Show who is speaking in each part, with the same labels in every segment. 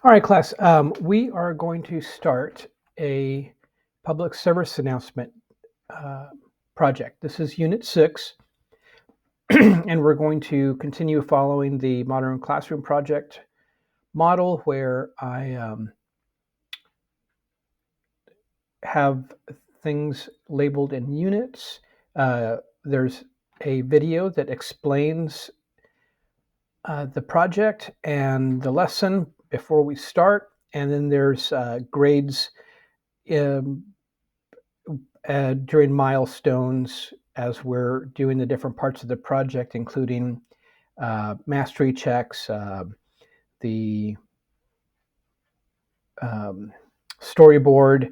Speaker 1: All right, class, we are going to start a public service announcement uh, project. This is Unit 6, and we're going to continue following the Modern Classroom Project model where I have things labeled in units. There's a video that explains the project and the lesson before we start, and then there's grades um, during milestones as we're doing the different parts of the project, including mastery checks, the storyboard,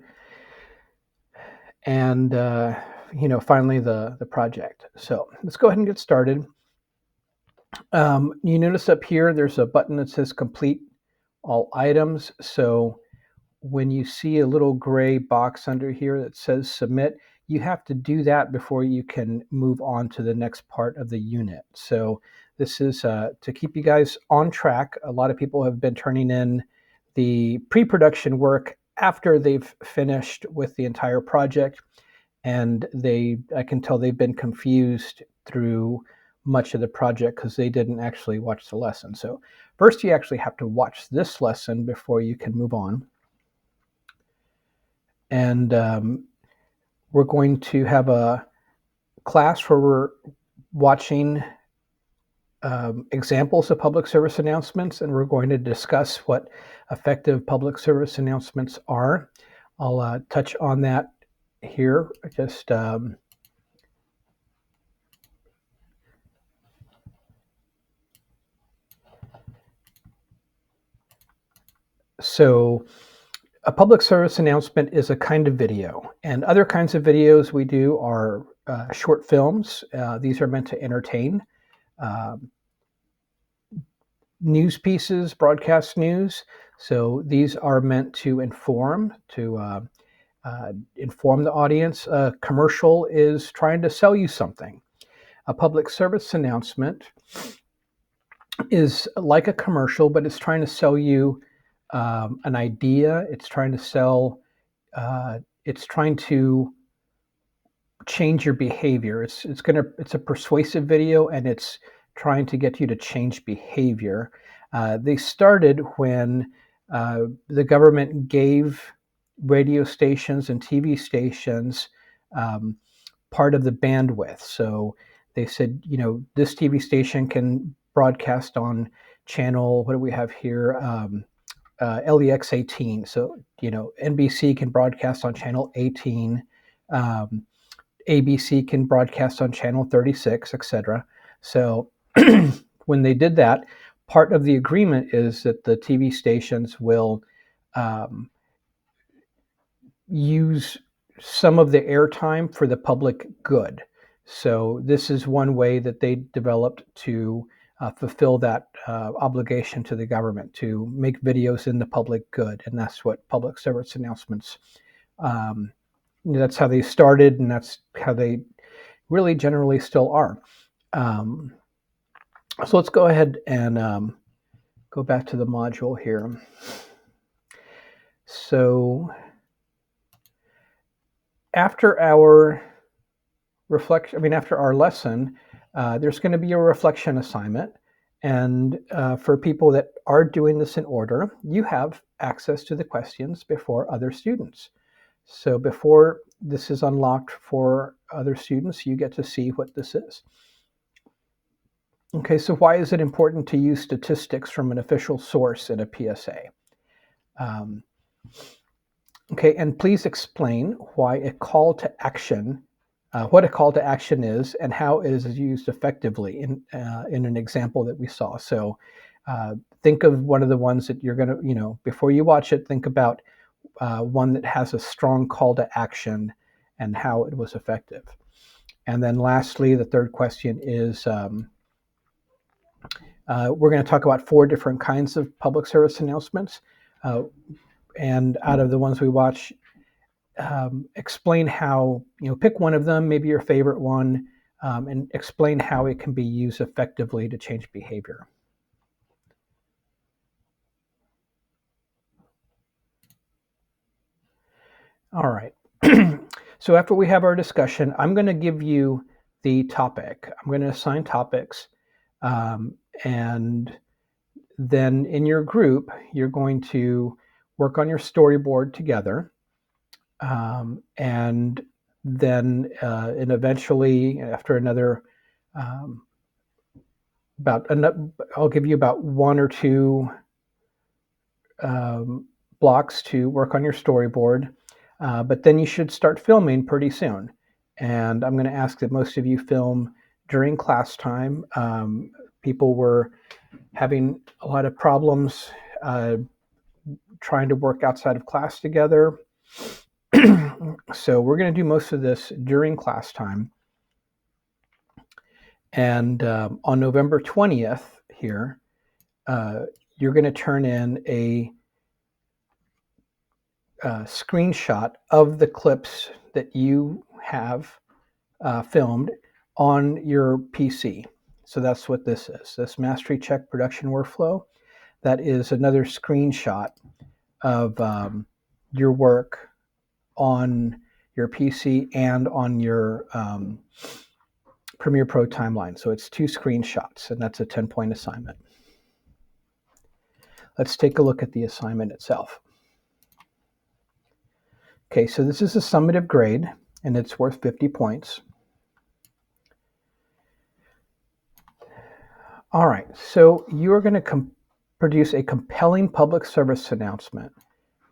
Speaker 1: and finally the project. So let's go ahead and get started. You notice up here there's a button that says complete all items. So when you see a little gray box under here that says submit, you have to do that before you can move on to the next part of the unit. So this is to keep you guys on track. A lot of people have been turning in the pre-production work after they've finished with the entire project, and I can tell they've been confused through much of the project because they didn't actually watch the lesson. So first you actually have to watch this lesson before you can move on. And we're going to have a class where we're watching examples of public service announcements, and we're going to discuss what effective public service announcements are. I'll touch on that here. Just so a public service announcement is a kind of video, and other kinds of videos we do are short films. These are meant to entertain. News pieces, broadcast news. So these are meant to inform the audience. A commercial is trying to sell you something. A public service announcement is like a commercial, but it's trying to sell you an idea. It's trying to sell. It's trying to change your behavior. It's a persuasive video, and it's trying to get you to change behavior. They started when the government gave radio stations and TV stations part of the bandwidth. So they said, this TV station can broadcast on channel, what do we have here? LEX 18. So, NBC can broadcast on channel 18. ABC can broadcast on channel 36, etc. So when they did that, part of the agreement is that the TV stations will use some of the airtime for the public good. So this is one way that they developed to fulfill that obligation to the government to make videos in the public good, and that's what public service announcements. That's how they started, and that's how they really generally still are. So let's go ahead and go back to the module here. So after our after our lesson, there's going to be a reflection assignment. And for people that are doing this in order, you have access to the questions before other students. So before this is unlocked for other students, you get to see what this is. Okay, so why is it important to use statistics from an official source in a PSA? Okay, and please explain why a call to action, what a call to action is, and how it is used effectively in an example that we saw. So think of one of the ones that you're going to, before you watch it, think about one that has a strong call to action and how it was effective. And then lastly, the third question is, we're going to talk about 4 different kinds of public service announcements. And out of the ones we watch, explain how, pick one of them, maybe your favorite one, and explain how it can be used effectively to change behavior. All right. So after we have our discussion, I'm going to give you the topic. I'm going to assign topics. Um, and then in your group, you're going to work on your storyboard together. And then and eventually after another um, I'll give you about one or two um, blocks to work on your storyboard, but then you should start filming pretty soon. And I'm going to ask that most of you film during class time. People were having a lot of problems trying to work outside of class together. So we're going to do most of this during class time. And on November 20th here, you're going to turn in a screenshot of the clips that you have filmed on your PC. So that's what this is. This Mastery Check production workflow. That is another screenshot of your work on your PC and on your Premiere Pro timeline. So it's 2 screenshots, and that's a 10-point assignment. Let's take a look at the assignment itself. Okay, so this is a summative grade, and it's worth 50 points. All right, so you are going to produce a compelling public service announcement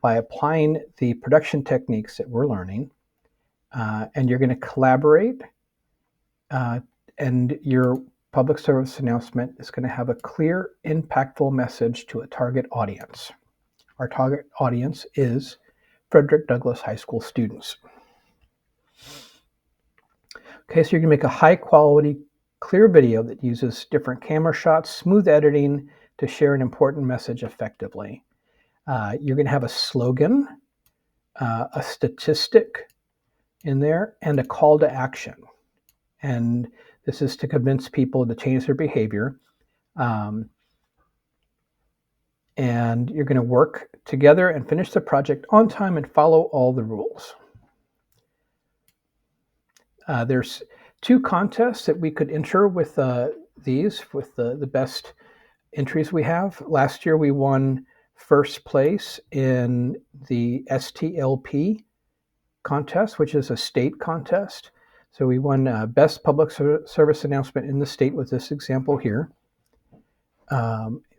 Speaker 1: by applying the production techniques that we're learning, and you're going to collaborate, and your public service announcement is going to have a clear, impactful message to a target audience. Our target audience is Frederick Douglass High School students. Okay, so you're going to make a high-quality, clear video that uses different camera shots, smooth editing to share an important message effectively. You're going to have a slogan, a statistic in there, and a call to action. And this is to convince people to change their behavior. And you're going to work together and finish the project on time and follow all the rules. There's 2 contests that we could enter with these, with the best entries we have. Last year we won first place in the STLP contest, which is a state contest. So we won best public service announcement in the state with this example here.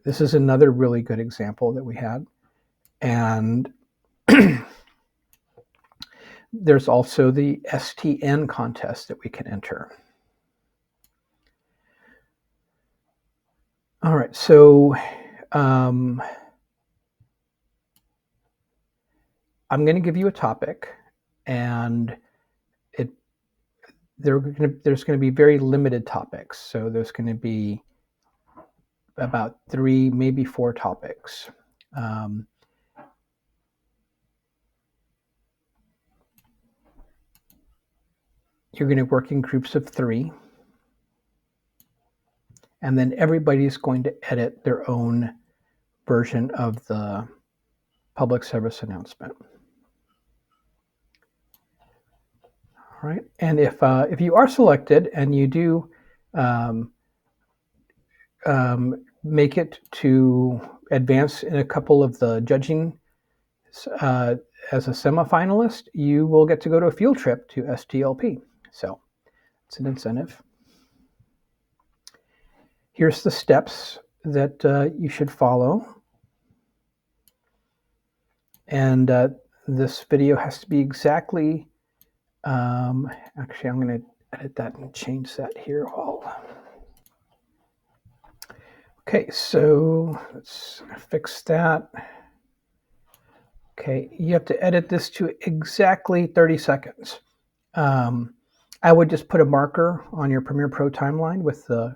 Speaker 1: This is another really good example that we had. And there's also the STN contest that we can enter. All right, so I'm going to give you a topic, and there's going to be very limited topics. So there's going to be about 3, maybe 4 topics. You're going to work in groups of 3. And then everybody's going to edit their own version of the public service announcement. All right. And if you are selected and you do make it to advance in a couple of the judging as a semifinalist, you will get to go to a field trip to STLP. So it's an incentive. Here's the steps that you should follow. And this video has to be exactly, actually I'm going to edit that and change that here. Okay, so let's fix that. Okay, you have to edit this to exactly 30 seconds. I would just put a marker on your Premiere Pro timeline with the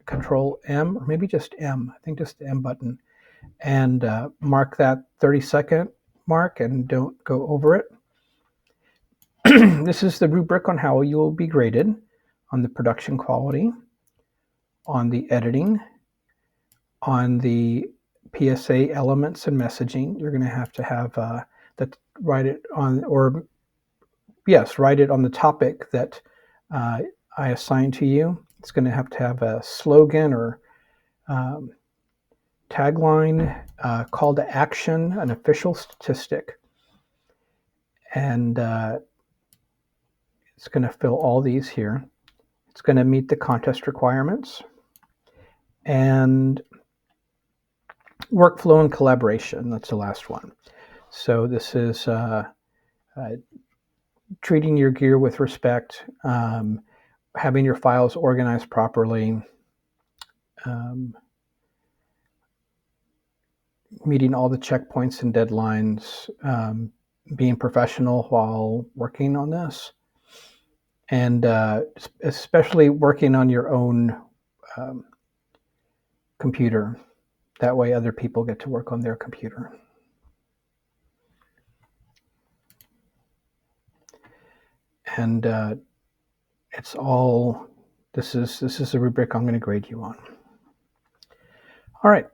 Speaker 1: Control M, or maybe just M, I think just the M button, and mark that 30-second mark and don't go over it. This is the rubric on how you will be graded on the production quality, on the editing, on the PSA elements and messaging. You're going to have that write it on, or yes, write it on the topic that I assign to you. It's going to have a slogan or um, tagline, call to action, an official statistic, and it's going to fill all these here. It's going to meet the contest requirements and workflow and collaboration. That's the last one. So this is treating your gear with respect, having your files organized properly, um, meeting all the checkpoints and deadlines, being professional while working on this, and especially working on your own um, computer. That way other people get to work on their computer. And it's all, this is the rubric I'm going to grade you on. All right.